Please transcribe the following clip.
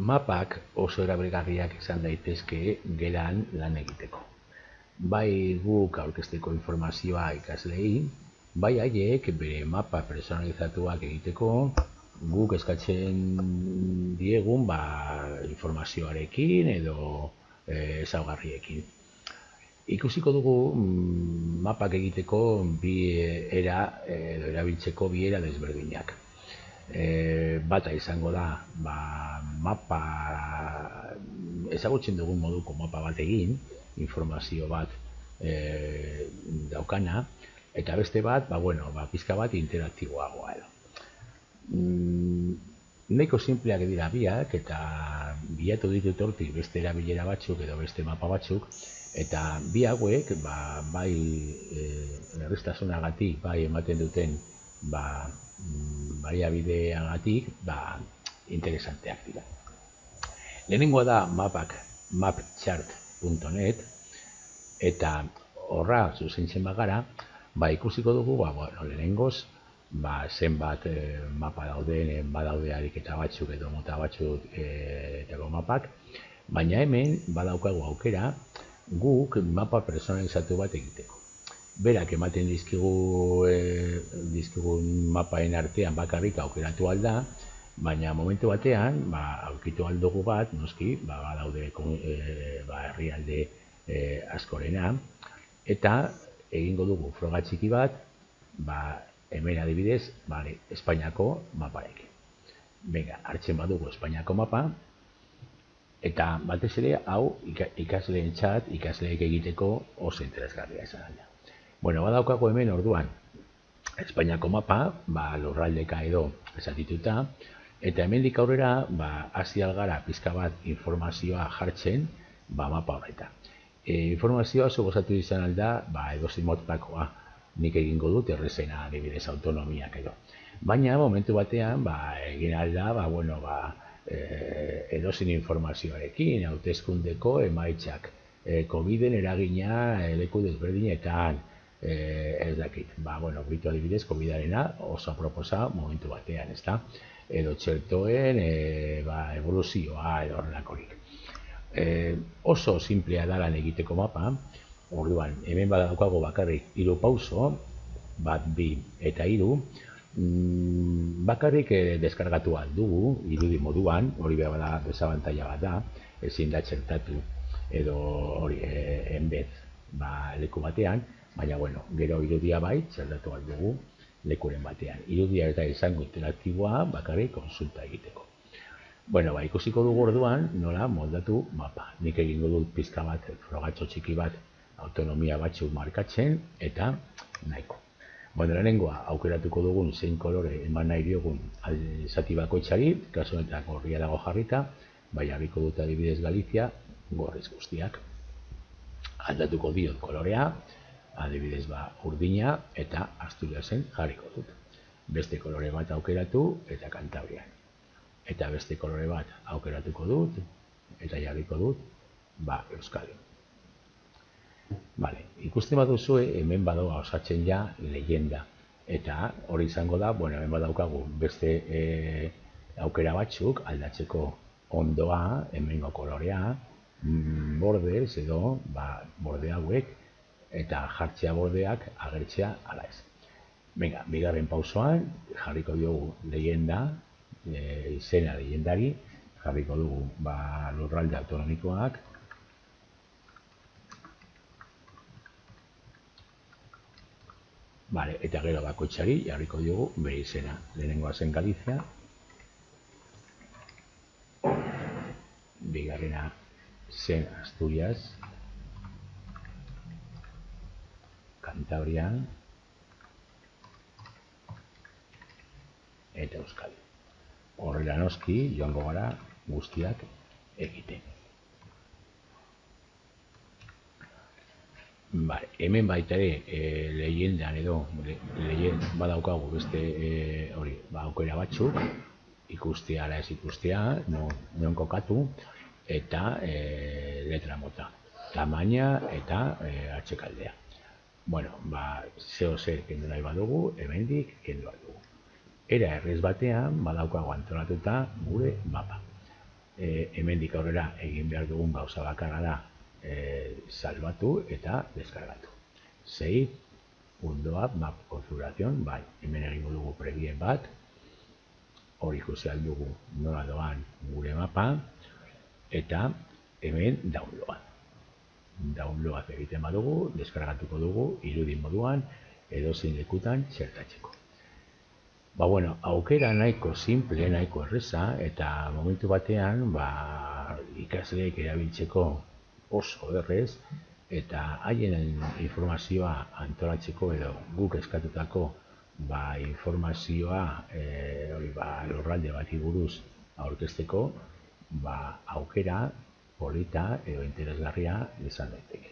Mapak oso erabilgarriak izan daitezke gelan lan egiteko. Bai guk aurkezteko informazioa ikasleei, bai haiek bere mapa personalizatuak egiteko guk eskatzen diegun informazioarekin edo ezaugarriekin. Ikusiko dugu mapak egiteko bi era edo erabiltzeko bi era desberdinak. Bata izango da mapa ezagutzen dugun moduko mapa bat egin, informazio bat daukana, eta beste bat, pizka bat interaktiboagoa edo. Nahiko sinpleak dira biak, eta bilatu ditut hortik beste erabilera batzuk edo beste mapa batzuk, eta bi hauek bai erreztasunagatik, bai ematen duten baliabideagatik interesanteak dira. Lehenengoa da mapak mapchart.net, eta horra zuzentzen bagara, ikusiko dugu lehenengoz zenbat mapa dauden, badaude ariketa batzuk edo mota batzuk etako mapak, baina hemen badaukagu aukera guk mapa personalizatu bat egiteko. Berak ematen dizkigun mapaen artean bakarrik aukeratu alda, baina momentu batean aurkitu aldugu bat, noski, badaude herrialde askorena, eta egingo dugu froga txiki bat, hemen adibidez, Espainiako maparekin. Venga, hartzen badugu Espainiako mapa, eta batez ere hau ikasleentzat, ikasleek egiteko oso interesgarria izan da. Badaukago hemen orduan Espainiako mapa, lurraldeka edo esatituta, eta hemendik aurrera hasi algara pizka bat informazioa jartzen mapa horretan. Informazioa oso gozatu izan alda, edozein motakoa nik egingo dut errezena adibidez autonomiak edo. Baina momentu batean egin alda edozein informazioarekin, hauteskundeko emaitzak, COVID-en eragina leku desberdinetan, ez dakit, bitu adibidez, COVID-arena oso aproposa momentu batean, ezta? Edo txertoen evoluzioa edo horrelakorik. Oso simplea da lan egiteko mapa, orduan, hemen badaukago bakarrik 3 pauso, 1, 2 eta 3, bakarrik deskargatu aldugu, irudi moduan, hori behar da desabantaila bat da, ezin da txertatu edo hori embed leku batean, baina gero irudia bai txertatu aldugu lekuren batean. Irudia eta izango interaktiboa bakarrik konsulta egiteko. Ikusiko dugu orduan nola moldatu mapa. Nik egingo dut pizka bat, frogatxo txiki bat, autonomia batzuk markatzen eta nahiko. Lehenengoa aukeratuko dugun zein kolore eman nahi diogun zati bakoitzari, kasu honetan gorria dago jarrita, jarriko dut adibidez Galizia, gorriz guztiak. Aldatuko diot kolorea, adibidez urdina eta Asturiasen jarriko dut. Beste kolore bat aukeratu eta Kantabrian. Eta beste kolore bat aukeratuko dut eta jarriko dut Euskadin. Ikusten baduzue hemen badoa osatzen ja leyenda. Eta hori izango da, hemen badaukagu beste aukera batzuk aldatzeko ondoa, hemengo kolorea, bordez edo borde hauek eta jartzea bordeak agertzea ala ez. Venga, bigarren pausoan jarriko diogu leyenda, izena leyendari, jarriko dugu lurralde autonomikoak, eta gero bakoitzari jarriko diogu bere izena. Lehenengoa zen Galizia, bigarrena zen Asturias, Cantabria eta Euskadi. Horrela noski joango gara guztiak egiten. Hemen baita ere leyendan edo badaukagu beste aukera batzuk, ikustea ala ez ikustea, non kokatu, eta letra mota, tamaina eta atxekaldea. Zeo zer kendu nahi badugu, hemendik kendu badugu. Era errez batean badaukagu antolatuta gure mapa. hemendik aurrera egin behar dugun gauza bakarra da salbatu eta deskargatu. Save, Windows App, Map Configuration, bai, hemen egingo dugu prebien bat, hori ikusi aldugu nola doan gure mapa, eta hemen download egiten badugu, deskargatuko dugu irudi moduan edozein lekutan txertatzeko. Ba bueno, aukera nahiko simple, nahiko erreza, eta momentu batean ikasleek erabiltzeko oso errez, eta haien informazioa antolatzeko edo guk eskatutako informazioa lurralde bati buruz aurkezteko aukera polita edo interesgarria izan daiteke.